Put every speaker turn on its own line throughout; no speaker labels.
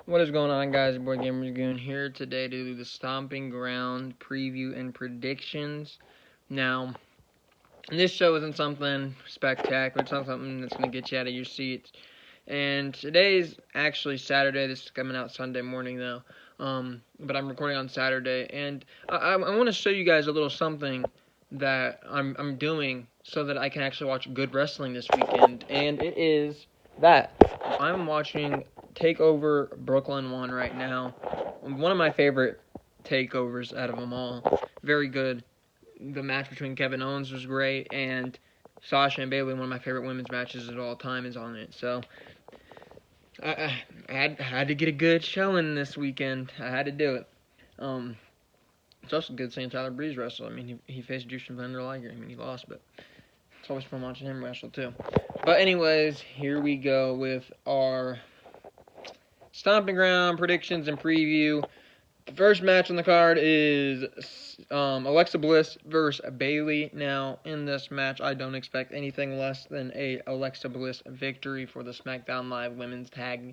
What is going on, guys? Your boy Gamers Goon here today to do the Stomping Ground preview and predictions. Now, this show isn't something spectacular. It's not something that's going to get you out of your seats. And today's actually Saturday. This is coming out Sunday morning, though. But I'm recording on Saturday. And I want to show you guys a little something that I'm doing so that I can actually watch good wrestling this weekend. And it is that. I'm watching Takeover Brooklyn 1 right now. One of my favorite takeovers out of them all. Very good. The match between Kevin Owens was great, and Sasha and Bayley, one of my favorite women's matches of all time, is on it. So I had to get a good showing this weekend. I had to do it. It's also good seeing Tyler Breeze wrestle. I mean, he faced Jushin Thunder Liger. I mean, he lost, but it's always fun watching him wrestle too. But anyways, here we go with our Stomping Ground predictions and preview. The first match on the card is Alexa Bliss versus Bayley. Now, in this match, I don't expect anything less than a Alexa Bliss victory for the SmackDown Live Women's SmackDown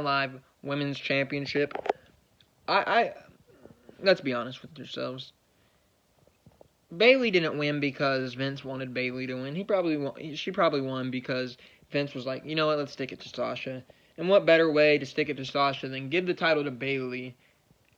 Live Women's Championship. Let's be honest with yourselves. Bayley didn't win because Vince wanted Bayley to win. She probably won because Vince was like, you know what, let's stick it to Sasha. And what better way to stick it to Sasha than give the title to Bayley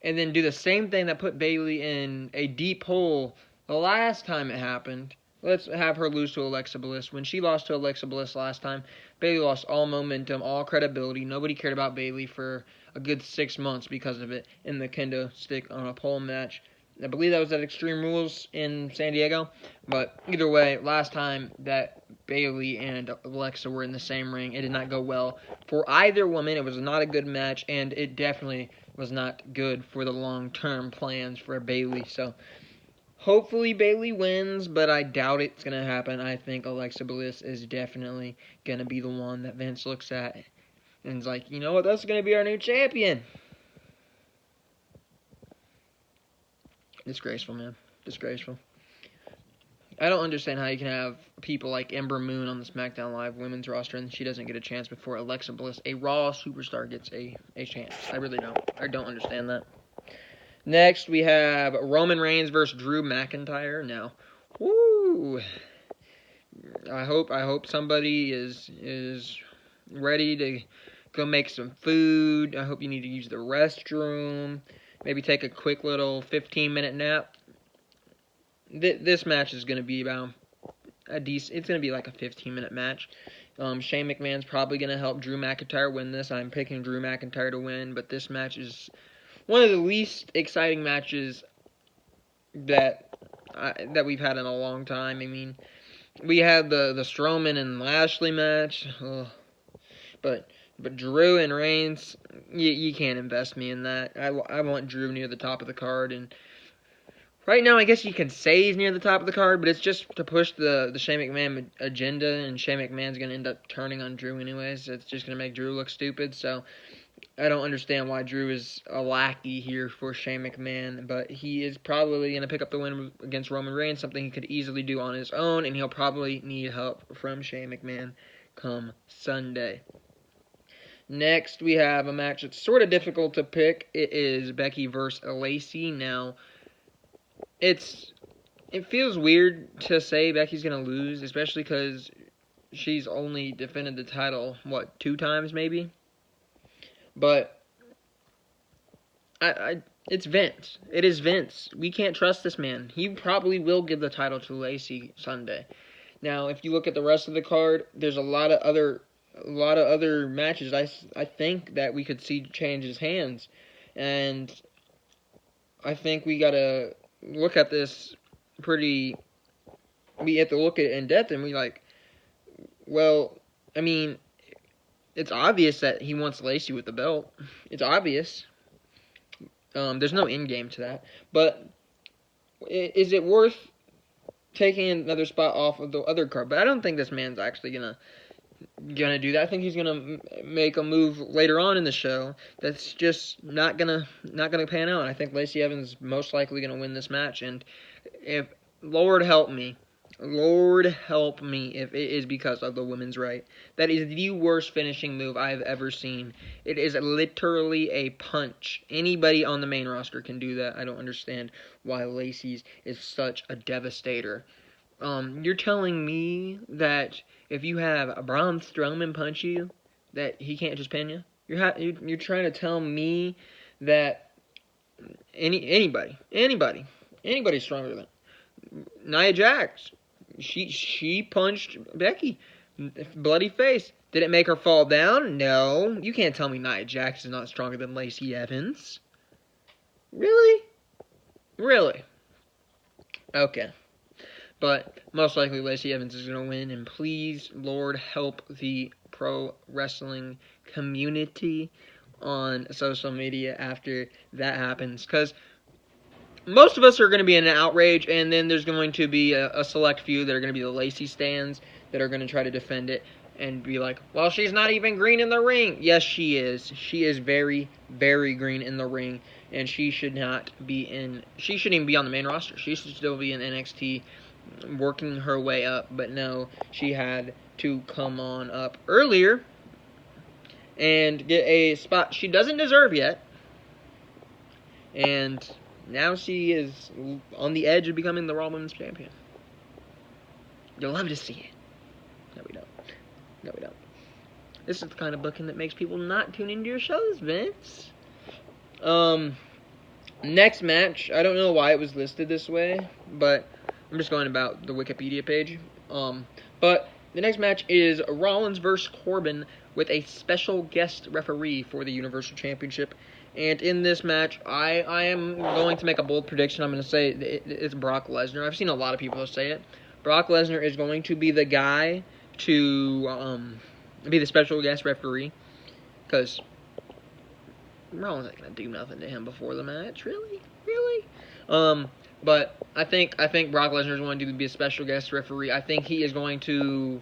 and then do the same thing that put Bayley in a deep hole the last time it happened? Let's have her lose to Alexa Bliss. When she lost to Alexa Bliss last time, Bayley lost all momentum, all credibility. Nobody cared about Bayley for a good 6 months because of it in the kendo stick on a pole match. I believe that was at Extreme Rules in San Diego. But either way, last time that Bayley and Alexa were in the same ring, it did not go well for either woman. It was not a good match, and it definitely was not good for the long-term plans for Bayley. So hopefully Bayley wins, but I doubt it's going to happen. I think Alexa Bliss is definitely going to be the one that Vince looks at and is like, you know what, that's going to be our new champion. Disgraceful, man. Disgraceful. I don't understand how you can have people like Ember Moon on the SmackDown Live women's roster and she doesn't get a chance before Alexa Bliss, a Raw superstar, gets a chance. I really don't. I don't understand that. Next, we have Roman Reigns versus Drew McIntyre. Now, woo! I hope somebody is ready to go make some food. I hope you need to use the restroom. Maybe take a quick little 15-minute nap. This match is going to be about it's going to be like a 15-minute match. Shane McMahon's probably going to help Drew McIntyre win this. I'm picking Drew McIntyre to win, but this match is one of the least exciting matches that we've had in a long time. I mean, we had the Strowman and Lashley match, but Drew and Reigns, you can't invest me in that. I want Drew near the top of the card, and right now I guess you can say he's near the top of the card, but it's just to push the Shane McMahon agenda, and Shane McMahon's going to end up turning on Drew anyways. It's just going to make Drew look stupid, so I don't understand why Drew is a lackey here for Shane McMahon, but he is probably going to pick up the win against Roman Reigns, something he could easily do on his own, and he'll probably need help from Shane McMahon come Sunday. Next, we have a match that's sort of difficult to pick. It is Becky versus Lacey. Now, it feels weird to say Becky's going to lose, especially because she's only defended the title, 2 times maybe? But it's Vince. It is Vince. We can't trust this man. He probably will give the title to Lacey Sunday. Now, if you look at the rest of the card, there's a lot of other matches I think that we could see change his hands. And I think we got to look at this we have to look at it in depth and well, I mean, it's obvious that he wants Lacey with the belt. It's obvious. There's no end game to that. But is it worth taking another spot off of the other card? But I don't think this man's actually gonna do that. I think he's gonna make a move later on in the show that's just not gonna pan out. I think Lacey Evans is most likely gonna win this match. And if Lord help me, Lord help me if it is because of the women's right. That is the worst finishing move I've ever seen. It is literally a punch. Anybody on the main roster can do that. I don't understand why Lacey's is such a devastator. You're telling me that if you have Braun Strowman punch you, that he can't just pin you? You're trying to tell me that anybody's stronger than Nia Jax. She punched Becky, bloody face. Did it make her fall down? No. You can't tell me Nia Jax is not stronger than Lacey Evans. Really? Really? Okay. But most likely Lacey Evans is going to win, and please, Lord, help the pro wrestling community on social media after that happens, because most of us are going to be in an outrage, and then there's going to be a select few that are going to be the Lacey stands that are going to try to defend it and be like, well, she's not even green in the ring. Yes, she is. She is very, very green in the ring, and she shouldn't even be on the main roster. She should still be in NXT working her way up, but no, she had to come on up earlier and get a spot she doesn't deserve yet, and now she is on the edge of becoming the Raw Women's Champion. You'll love to see it. No, we don't. No, we don't. This is the kind of booking that makes people not tune into your shows, Vince. Next match, I don't know why it was listed this way, but I'm just going about the Wikipedia page. But the next match is Rollins vs. Corbin with a special guest referee for the Universal Championship. And in this match, I am going to make a bold prediction. I'm going to say it's Brock Lesnar. I've seen a lot of people say it. Brock Lesnar is going to be the guy to be the special guest referee, because Rollins ain't going to do nothing to him before the match. Really? But I think Brock Lesnar is going to be a special guest referee. I think he is going to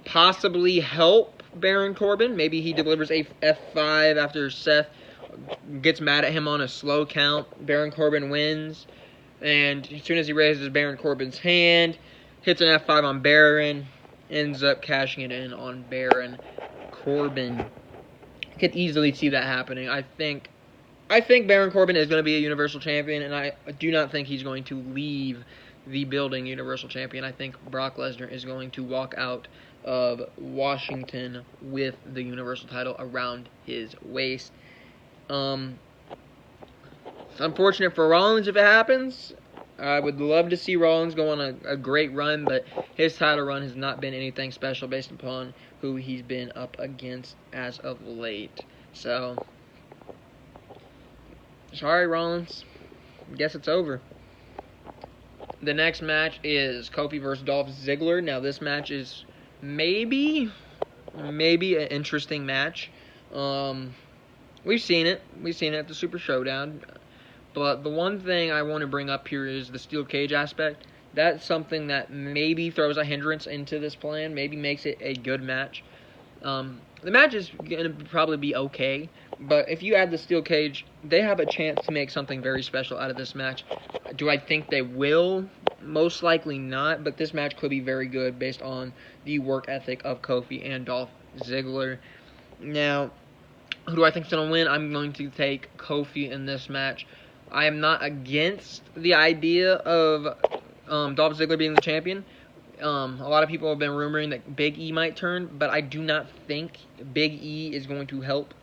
possibly help Baron Corbin. Maybe he delivers a F5 after Seth gets mad at him on a slow count. Baron Corbin wins, and as soon as he raises Baron Corbin's hand, hits an F5 on Baron, ends up cashing it in on Baron Corbin. Could easily see that happening. I think Baron Corbin is going to be a Universal Champion, and I do not think he's going to leave the building Universal Champion. I think Brock Lesnar is going to walk out of Washington with the Universal title around his waist. It's unfortunate for Rollins if it happens. I would love to see Rollins go on a great run, but his title run has not been anything special based upon who he's been up against as of late. So, sorry, Rollins. Guess it's over. The next match is Kofi versus Dolph Ziggler. Now, this match is maybe an interesting match. We've seen it. We've seen it at the Super Showdown. But the one thing I want to bring up here is the steel cage aspect. That's something that maybe throws a hindrance into this plan, maybe makes it a good match. The match is going to probably be okay, but if you add the steel cage, they have a chance to make something very special out of this match. Do I think they will? Most likely not, but this match could be very good based on the work ethic of Kofi and Dolph Ziggler. Now, who do I think is going to win? I'm going to take Kofi in this match. I am not against the idea of Dolph Ziggler being the champion. A lot of people have been rumoring that Big E might turn, but I do not think Big E is going to help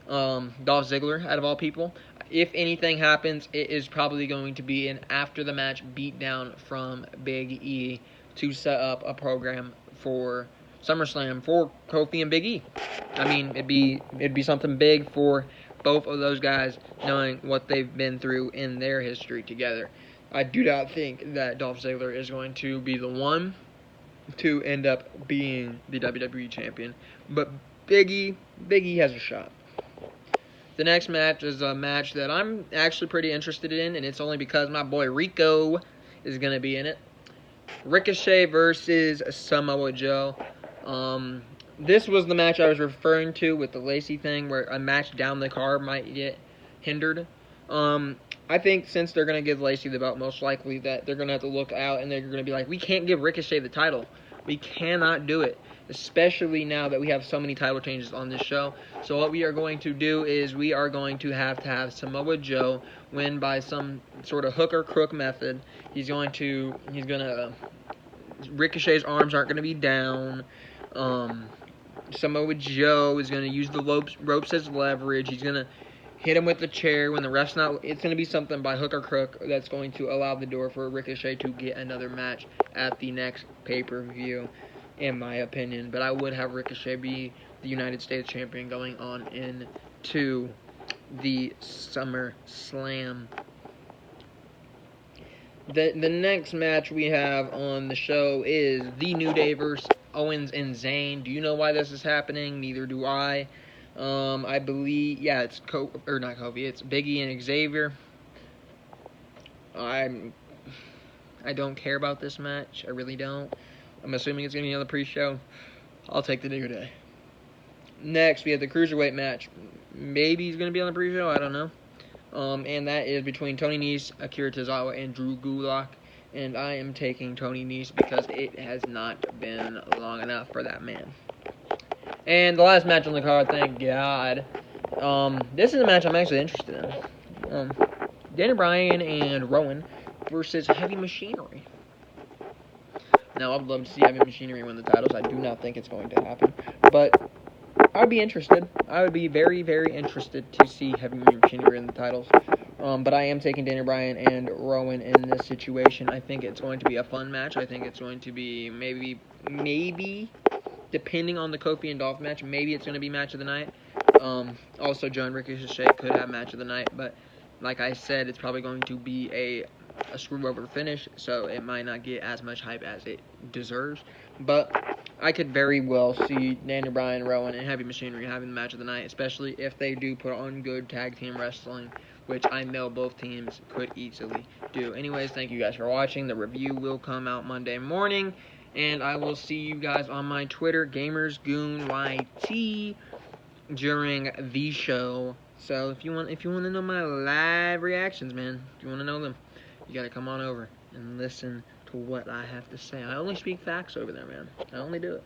Dolph Ziggler out of all people. If anything happens, it is probably going to be an after-the-match beatdown from Big E to set up a program for SummerSlam for Kofi and Big E. I mean, it'd be something big for both of those guys, knowing what they've been through in their history together. I do not think that Dolph Ziggler is going to be the one to end up being the WWE Champion, but Big E has a shot. The next match is a match that I'm actually pretty interested in, and it's only because my boy Rico is going to be in it. Ricochet versus Samoa Joe. This was the match I was referring to with the Lacey thing, where a match down the card might get hindered. I think since they're going to give Lacey the belt, most likely that they're going to have to look out and they're going to be like, we can't give Ricochet the title. We cannot do it, especially now that we have so many title changes on this show. So what we are going to do is we are going to have Samoa Joe win by some sort of hook or crook method. Ricochet's arms aren't going to be down. Samoa Joe is going to use the ropes as leverage. He's going to hit him with the chair when the ref's not. It's going to be something by hook or crook that's going to allow the door for Ricochet to get another match at the next pay-per-view, in my opinion. But I would have Ricochet be the United States champion going on into the SummerSlam. The next match we have on the show is the New Day versus Owens and Zayn. Do you know why this is happening? Neither do I. I believe, it's not Kobe. It's Biggie and Xavier. I don't care about this match. I really don't. I'm assuming it's gonna be on the pre-show. I'll take the New Day. Next, we have the Cruiserweight match. Maybe he's gonna be on the pre-show. I don't know. And that is between Tony Nese, Akira Tozawa, and Drew Gulak. And I am taking Tony Nese because it has not been long enough for that man. And the last match on the card, thank God. This is a match I'm actually interested in. Daniel Bryan and Rowan versus Heavy Machinery. Now, I'd love to see Heavy Machinery win the titles. I do not think it's going to happen. But I would be interested. I would be very, very interested to see Heavy Machinery win the titles. But I am taking Daniel Bryan and Rowan in this situation. I think it's going to be a fun match. I think it's going to be maybe, depending on the Kofi and Dolph match, maybe it's going to be match of the night. Also, Joe and Ricochet could have match of the night, but like I said, it's probably going to be a screw-over finish, so it might not get as much hype as it deserves. But I could very well see Daniel Bryan, Rowan, and Heavy Machinery having the match of the night, especially if they do put on good tag team wrestling, which I know both teams could easily do. Anyways, thank you guys for watching. The review will come out Monday morning, and I will see you guys on my Twitter, GamersGoonYT, during the show. So if you want to know my live reactions, man, if you want to know them, you gotta come on over and listen to what I have to say. I only speak facts over there, man. I only do it.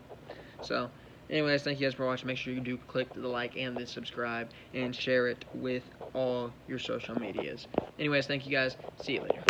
So, anyways, thank you guys for watching. Make sure you do click the like and the subscribe and share it with all your social medias. Anyways, thank you guys. See you later.